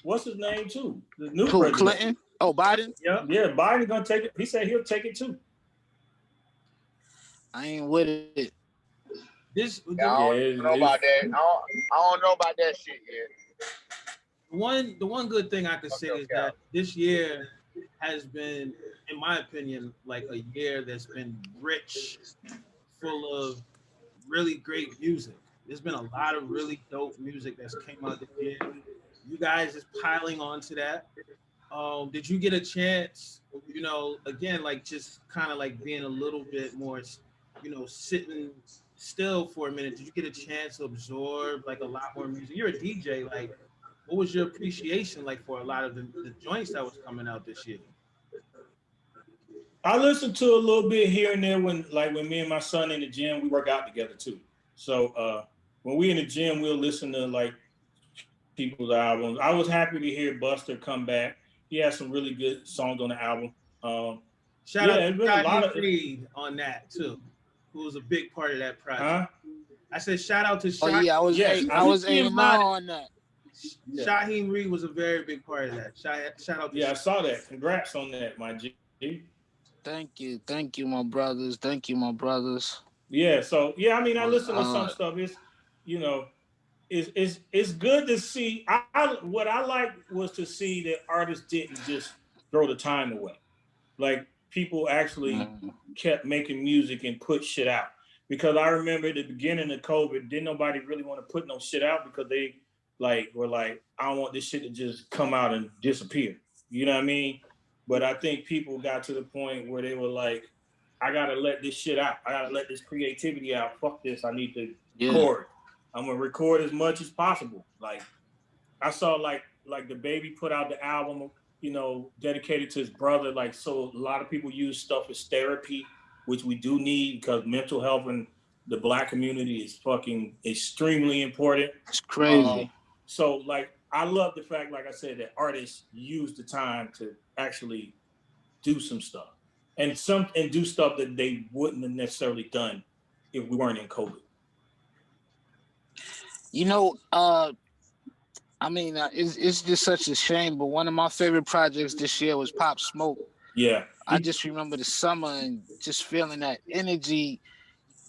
what's his name too? The new president. Clinton? Oh, Biden? Yeah, Biden gonna take it. He said he'll take it too. I ain't with it. I don't know about that. I don't know about that shit yet. The one good thing I could say is that this year has been, in my opinion, like a year that's been rich, full of really great music. There's been a lot of really dope music that's came out this year. You guys is piling onto that. Did you get a chance, again, like just kind of like being a little bit more, sitting still for a minute? Did you get a chance to absorb like a lot more music? You're a DJ, like what was your appreciation like for a lot of the joints that was coming out this year? I listened to a little bit here and there when me and my son in the gym, we work out together too. So when we in the gym, we'll listen to like people's albums. I was happy to hear Buster come back. He has some really good songs on the album. Shout out to Shaheem Reid on that too, who was a big part of that project. I said shout out to Shaheem. I was on that. Shaheem Reid was a very big part of that. Shout out to I saw that. Congrats on that, my G. Thank you, my brothers. Yeah, so I mean, I listen to some stuff. It's it's good to see. What I like was to see that artists didn't just throw the time away. Like people actually kept making music and put shit out. Because I remember at the beginning of COVID, didn't nobody really want to put no shit out because they were like, I don't want this shit to just come out and disappear. You know what I mean? But I think people got to the point where they were like, I gotta let this shit out. I gotta let this creativity out. Fuck this. I need to record. I'm gonna record as much as possible. Like I saw like the Baby put out the album, dedicated to his brother. Like, so a lot of people use stuff as therapy, which we do need because mental health in the Black community is fucking extremely important. It's crazy. So like, I love the fact, like I said, that artists use the time to actually do some stuff and do stuff that they wouldn't have necessarily done if we weren't in COVID. I mean, it's just such a shame, but one of my favorite projects this year was Pop Smoke. Yeah. I just remember the summer and just feeling that energy,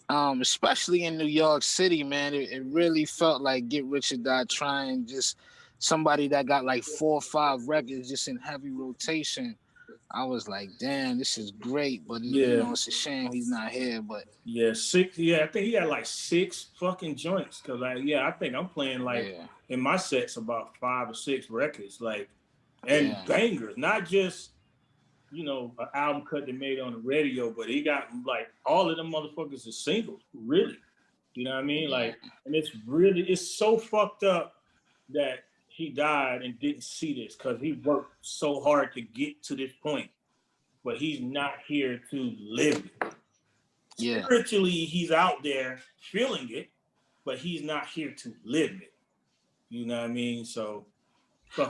especially in New York City, man. It really felt like Get Rich or Die Trying, just somebody that got like 4 or 5 records just in heavy rotation. I was like, damn, this is great, but it's a shame he's not here. But 6. Yeah, I think he had like 6 fucking joints. Cause I think I'm playing in my sets about 5 or 6 records, and bangers, not just an album cut they made on the radio, but he got like all of them motherfuckers are singles, really. You know what I mean? Like, and it's so fucked up that he died and didn't see this because he worked so hard to get to this point, but he's not here to live it. Yeah. Spiritually, he's out there feeling it, but he's not here to live it. You know what I mean? So,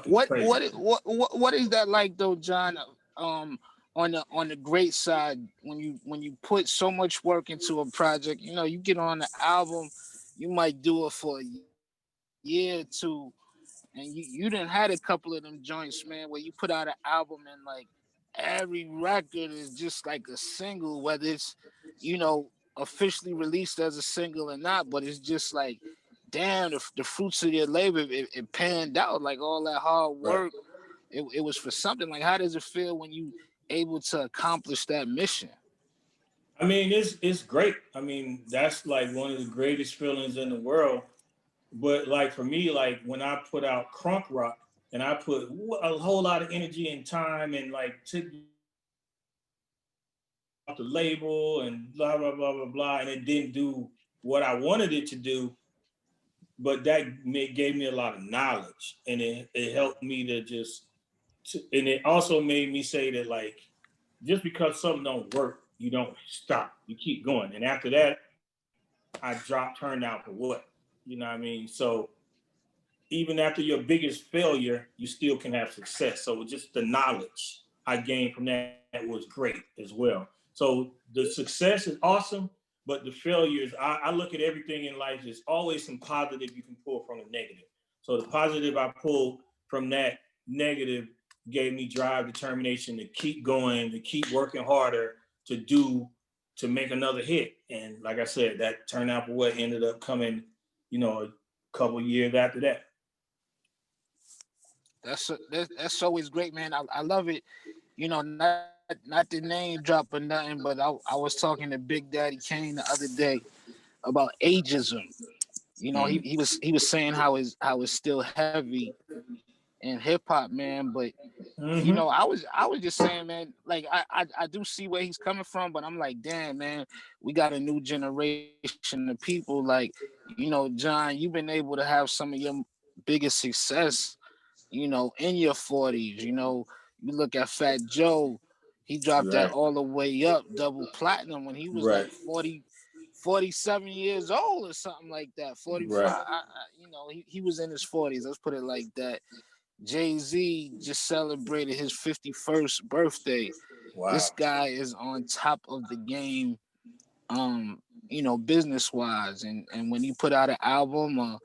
what is that like though, John? On the great side, when you put so much work into a project, you know, you get on the album, you might do it for a year or two, and you done had a couple of them joints, man, where you put out an album and like every record is just like a single, whether it's, you know, officially released as a single or not, but it's just like, damn, the fruits of your labor, it panned out, like all that hard work, right. It was for something. Like, how does it feel when you able to accomplish that mission? I mean, it's great. I mean, that's like one of the greatest feelings in the world. But like for me, like when I put out Crunk Rock and I put a whole lot of energy and time and like took off the label and blah blah blah blah blah, and it didn't do what I wanted it to do, but that gave me a lot of knowledge, and it helped me to and it also made me say that like just because something don't work, you don't stop, you keep going. And after that, I turned out for what, you know what I mean? So even after your biggest failure, you still can have success. So just the knowledge I gained from that was great as well. So the success is awesome, but the failures, I look at everything in life, there's always some positive you can pull from the negative. So the positive I pulled from that negative gave me drive, determination to keep going, to keep working harder, to make another hit. And like I said, that turned out for what ended up coming, you know, a couple years after that. That's always great, man. I love it. You know, not the name drop or nothing, but I was talking to Big Daddy Kane the other day about ageism. You know, he was saying how it's still heavy in hip hop, man. But you know, I was just saying, man, like I do see where he's coming from, but I'm like, damn, man, we got a new generation of people. Like, you know, John, you've been able to have some of your biggest success, you know, in your 40s. You know, you look at Fat Joe, he dropped that all the way up, double platinum when he was like 47 years old or something like that. 45, you know, he was in his 40s. Let's put it like that. Jay-Z just celebrated his 51st birthday. Wow. This guy is on top of the game, you know, business-wise. And when you put out an album,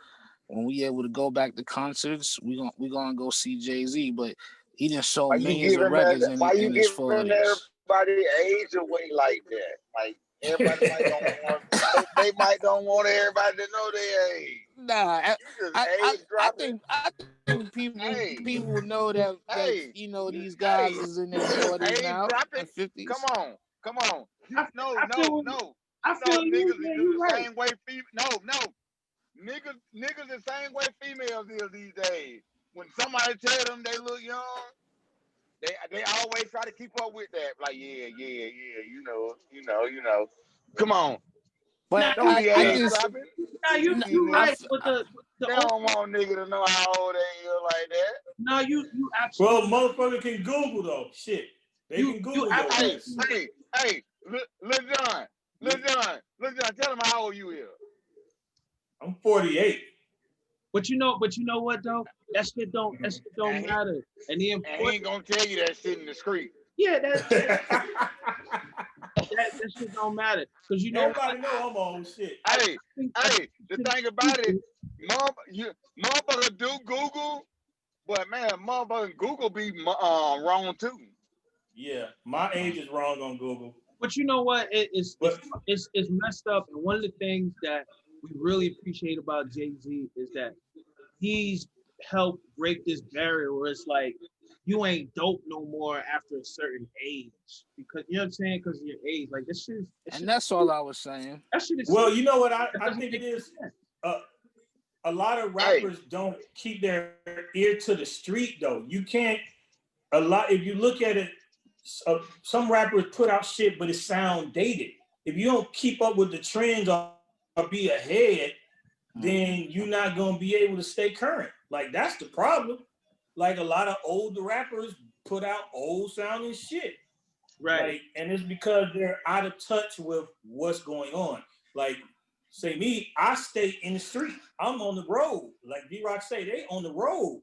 when we able to go back to concerts, we gonna go see Jay-Z. But he done sold millions of records in his 40s. Everybody age away like that? Like everybody they might don't want everybody to know their age. Nah, I think people know that you know these guys is in their 40s now and 50s. Come on. No. I feel niggas is the same way. Niggas the same way females is these days. When somebody tell them they look young, they always try to keep up with that. Like, yeah, you know. Come on. But don't be I just, you right. But they don't want nigga to know how old they is like that. No, you absolutely. Well, motherfucker can Google though. Shit, they can Google. Hey, Lil Jon, tell them how old you is. I'm 48. But you know what though? That shit don't matter. And he ain't gonna tell you that shit in the street. Yeah, that shit don't matter. Because you know everybody know I'm old shit. Hey, the thing about it, motherfucker do Google, but man, motherfucker Google be wrong too. Yeah, my age is wrong on Google. But you know what? It's messed up. And one of the things that we really appreciate about Jay-Z is that he's helped break this barrier where it's like you ain't dope no more after a certain age, because you know what I'm saying, because of your age. Like this shit is, and that's all I was saying. That shit is. Well, you know what I think it is. A lot of rappers don't keep their ear to the street though. You can't. If you look at it, some rappers put out shit, but it sound dated. If you don't keep up with the trends be ahead, then you're not gonna be able to stay current. Like that's the problem. Like a lot of old rappers put out old sounding shit. Right. Like, and it's because they're out of touch with what's going on. Like, say me, I stay in the street. I'm on the road. Like D-Roc say, they on the road.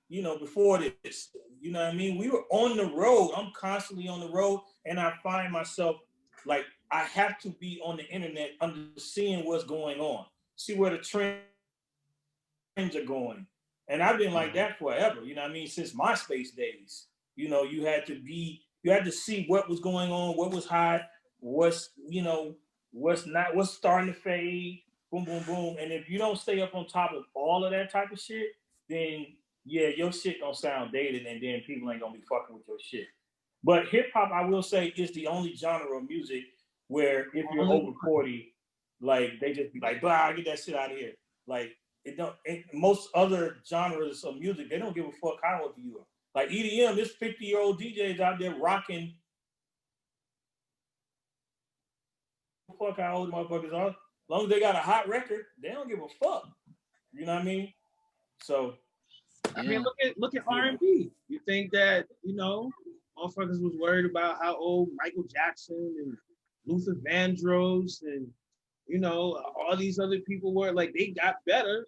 You know, before this, you know what I mean? We were on the road. I'm constantly on the road, and I find myself like I have to be on the internet, seeing what's going on, see where the trends are going. And I've been like that forever. You know what I mean? Since MySpace days. You know, you had to see what was going on, what was hot, what's not, what's starting to fade, boom, boom, boom. And if you don't stay up on top of all of that type of shit, then yeah, your shit gonna sound dated, and then people ain't gonna be fucking with your shit. But hip hop, I will say, is the only genre of music where if you're over 40, like they just be like, "Bah, get that shit out of here." Like most other genres of music, they don't give a fuck how old you are. Like EDM, this 50-year-old DJs out there rocking. Fuck how old motherfuckers are. As long as they got a hot record, they don't give a fuck. You know what I mean? So, I mean, look at R&B. You think that motherfuckers was worried about how old Michael Jackson and Luther Vandross and all these other people were? Like they got better,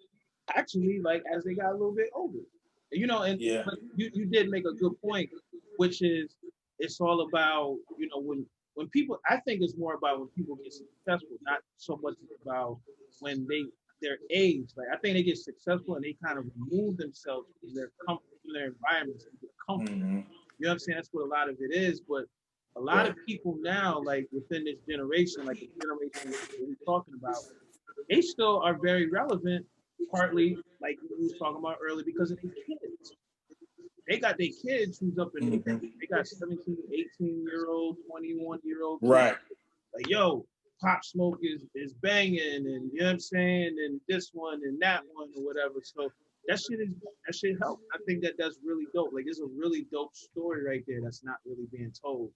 actually, like as they got a little bit older. But you did make a good point, which is it's all about when people. I think it's more about when people get successful, not so much about when their age. Like I think they get successful and they kind of remove themselves from their comfort, from their environments, and get comfortable. You know what I'm saying? That's what a lot of it is. But a lot of people now, like within this generation, like the generation that we're talking about, they still are very relevant. Partly, like we was talking about earlier, because of their kids. They got their kids who's up in they got 17, 18-year-old, 21-year-old kids. Right. Like, yo, Pop Smoke is banging, and you know what I'm saying, and this one and that one or whatever. So that shit help. I think that's really dope. Like it's a really dope story right there that's not really being told.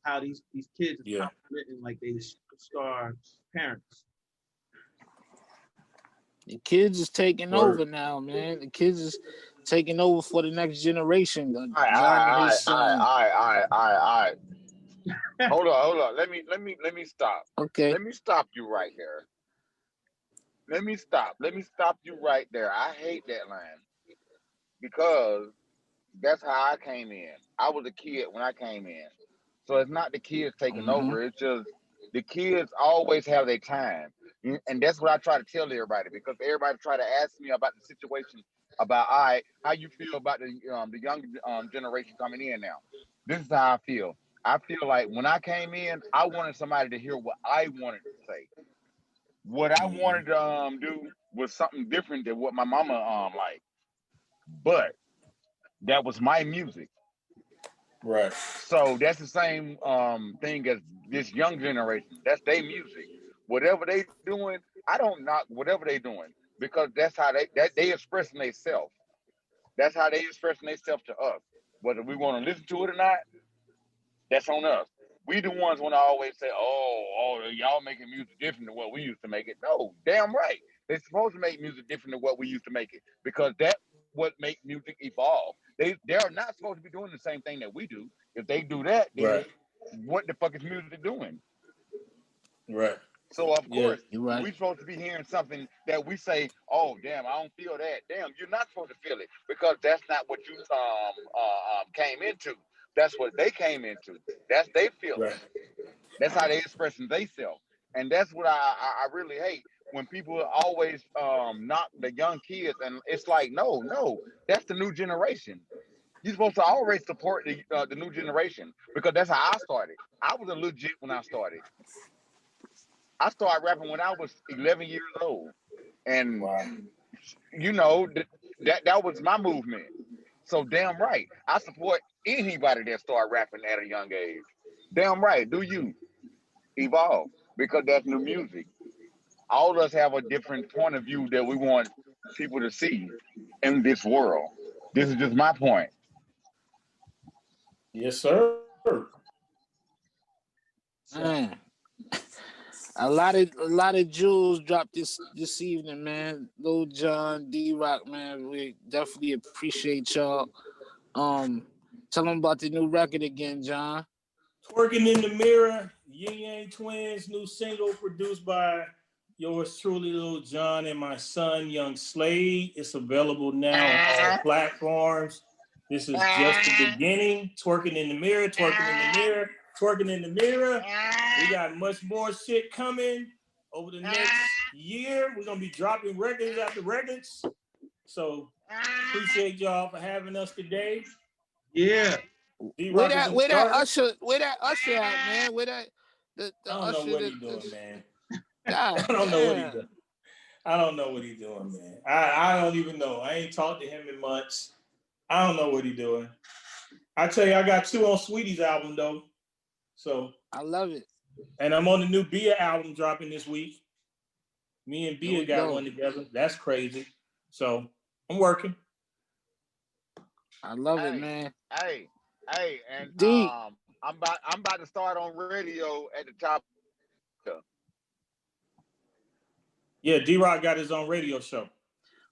How these kids are written like they star parents. The kids is taking over now, man. The kids is taking over for the next generation. All right. Hold on. Let me stop. Okay. Let me stop you right there. Let me stop you right there. I hate that line because that's how I came in. I was a kid when I came in. So it's not the kids taking over. It's just the kids always have their time. And that's what I try to tell everybody, because everybody try to ask me about the situation about, all right, how you feel about the young generation coming in now. This is how I feel. I feel like when I came in, I wanted somebody to hear what I wanted to say. What I wanted to do was something different than what my mama liked. But that was my music. Right. So that's the same thing as this young generation. That's their music. Whatever they doing, I don't knock whatever they doing, because that's how they expressing themselves. That's how they expressing themselves to us. Whether we want to listen to it or not, that's on us. We the ones want to always say, oh, y'all making music different than what we used to make it. No, damn right. They're supposed to make music different than what we used to make it, because that's what make music evolve. They're not supposed to be doing the same thing that we do. If they do that, then what the fuck is music doing? Right. So of course, right. we're supposed to be hearing something that we say, "Oh, damn, I don't feel that." Damn, you're not supposed to feel it, because that's not what you came into. That's what they came into. That's they feel. Right. That's how they expressing themselves, and that's what I really hate, when people always knock the young kids, and it's like, no, that's the new generation. You're supposed to always support the new generation, because that's how I started. I was a legit when I started. I started rapping when I was 11 years old, and that was my movement. So damn right, I support anybody that start rapping at a young age. Damn right, do you evolve, because that's new music. All of us have a different point of view that we want people to see in this world. This is just my point. Yes, sir. A lot of jewels dropped this evening, man. Lil Jon, D-Roc, man. We definitely appreciate y'all. Tell them about the new record again, John. Twerking in the Mirror, Ying Yang Twins, new single produced by yours truly, Lil Jon, and my son, Young Slade. It's available now on all platforms. This is just the beginning. Twerking in the Mirror, twerking in the mirror, twerking in the mirror. We got much more shit coming over the next year. We're going to be dropping records after records. So appreciate y'all for having us today. Yeah. Where that usher at, man? Where that the I don't usher know what he's doing, man. God, I don't know what he's doing. I don't know what he's doing, man. I don't even know. I ain't talked to him in months. I don't know what he's doing. I tell you, I got 2 on Sweetie's album though. So I love it. And I'm on the new Bia album dropping this week. Me and Bia got one together. That's crazy. So I'm working. I love it, man. Hey, and D. I'm about to start on radio at the top. Yeah, D-Roc got his own radio show.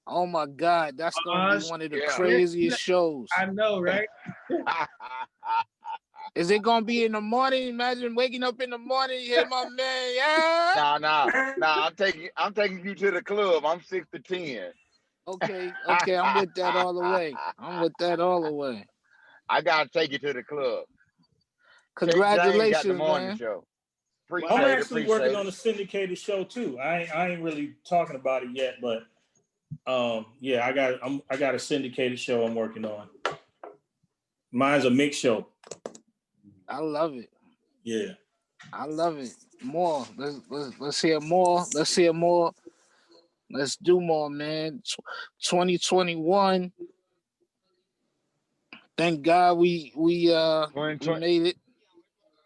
Oh my God, that's gonna be one of the craziest shows. I know, right? Is it gonna be in the morning? Imagine waking up in the morning, you hear my man, yeah. Nah. I'm taking you to the club. I'm 6 to 10. Okay, I'm with that all the way. I gotta take you to the club. Congratulations, got the morning man. Show. I'm actually working on a syndicated show too. I ain't really talking about it yet, but yeah, I got a syndicated show I'm working on. Mine's a mix show. I love it. Yeah, I love it. More. Let's hear more. Let's hear more. Let's do more, man. 2021. Thank God we made it.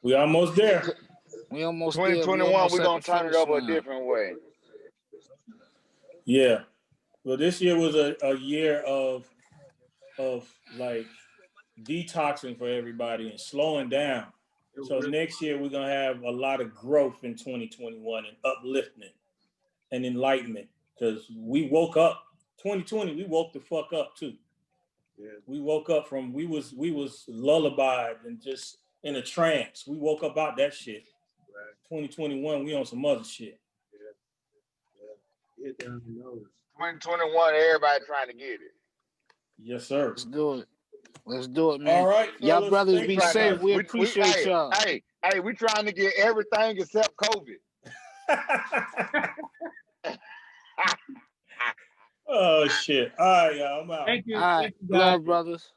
We almost there. We almost 2021. We're gonna turn it over a different way. Yeah. Well, this year was a year of like detoxing for everybody and slowing down. So next year we're gonna have a lot of growth in 2021 and upliftment and enlightenment because we woke up 2020. We woke the fuck up too. Yeah. We woke up from we was lullabied and just in a trance. We woke up out that shit. Right. 2021, we on some other shit. Yeah. 2021, everybody trying to get it. Yes, sir. Let's do it, man. All right, fellas, y'all brothers be safe. We appreciate y'all. Hey, we trying to get everything except COVID. Oh shit! All right, y'all. I'm out. Thank you. All right, love, brothers.